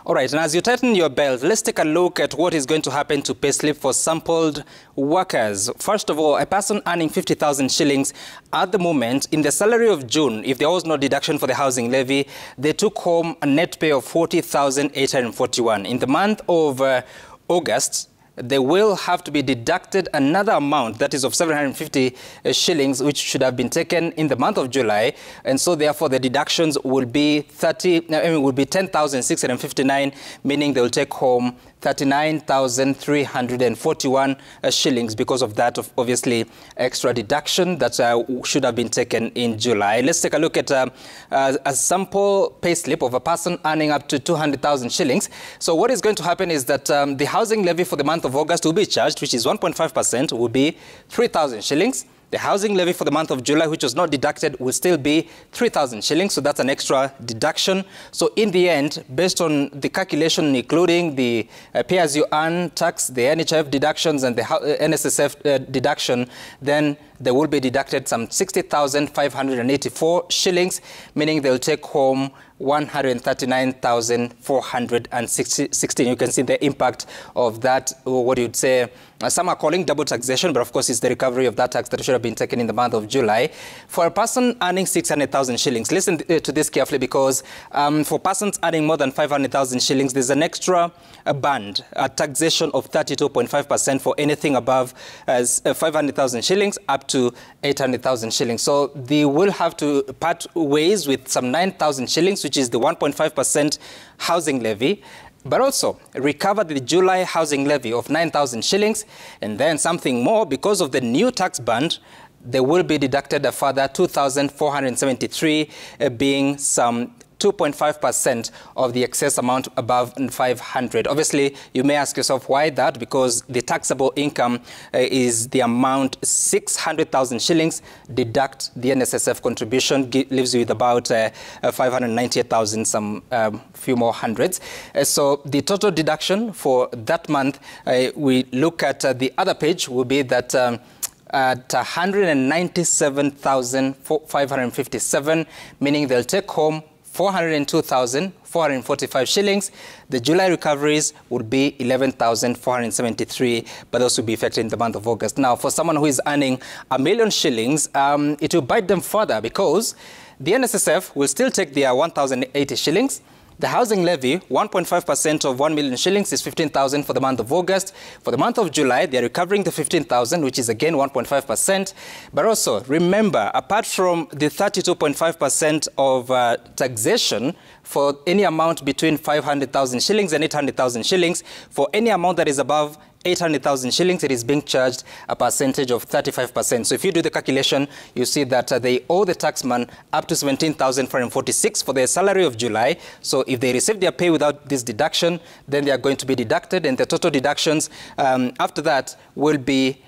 All right, and as you tighten your belt, let's take a look at what is going to happen to payslip for sampled workers. First of all, a person earning 50,000 shillings at the moment, in the salary of June, if there was no deduction for the housing levy, they took home a net pay of 40,841. In the month of August, they will have to be deducted another amount, that is of 750 shillings, which should have been taken in the month of July. And so therefore the deductions will be 10,659, meaning they will take home 39,341 shillings because of that, obviously, extra deduction that should have been taken in July. Let's take a look at a sample payslip of a person earning up to 200,000 shillings. So what is going to happen is that the housing levy for the month of August will be charged, which is 1.5%, will be 3,000 shillings. The housing levy for the month of July, which was not deducted, will still be 3,000 shillings. So that's an extra deduction. So in the end, based on the calculation, including the pay-as-you-earn tax, the NHIF deductions, and the NSSF deduction, then they will be deducted some 60,584 shillings, meaning they'll take home 139,416. You can see the impact of that, or what you'd say, some are calling double taxation, but of course it's the recovery of that tax that should have been taken in the month of July. For a person earning 600,000 shillings, listen to this carefully, because for persons earning more than 500,000 shillings, there's an extra band, a taxation of 32.5% for anything above 500,000 shillings up to 800,000 shillings. So they will have to part ways with some 9,000 shillings, which is the 1.5% housing levy, but also recover the July housing levy of 9,000 shillings, and then something more because of the new tax band. They will be deducted a further 2,473, being some 2.5% of the excess amount above 500. Obviously, you may ask yourself why that, because the taxable income is the amount 600,000 shillings, deduct the NSSF contribution, leaves you with about 598,000, some few more hundreds. So the total deduction for that month, we look at the other page, will be that at 197,557, meaning they'll take home 402,445 shillings. The July recoveries would be 11,473, but those will be effective in the month of August. Now, for someone who is earning a million shillings, it will bite them further, because the NSSF will still take their 1,080 shillings. The housing levy, 1.5% of 1 million shillings, is 15,000 for the month of August. For the month of July, they're recovering the 15,000, which is again 1.5%. But also, remember, apart from the 32.5% of taxation for any amount between 500,000 shillings and 800,000 shillings, for any amount that is above 800,000 shillings, it is being charged a percentage of 35%. So if you do the calculation, you see that they owe the taxman up to 17,446 for their salary of July. So if they receive their pay without this deduction, then they are going to be deducted, and the total deductions after that will be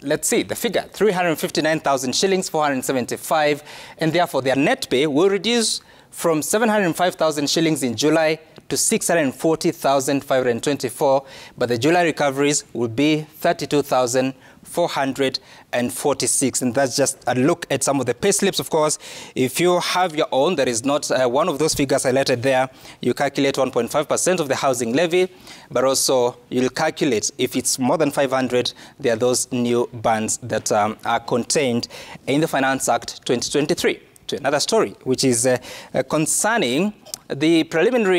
let's see, the figure, 359,000 shillings, 475, and therefore their net pay will reduce from 705,000 shillings in July to 640,524, but the July recoveries will be 32,446, and that's just a look at some of the pay slips. Of course, if you have your own, there is not one of those figures highlighted there. You calculate 1.5% of the housing levy, but also you'll calculate if it's more than 500, there are those new bands that are contained in the Finance Act 2023. To another story, which is concerning the preliminary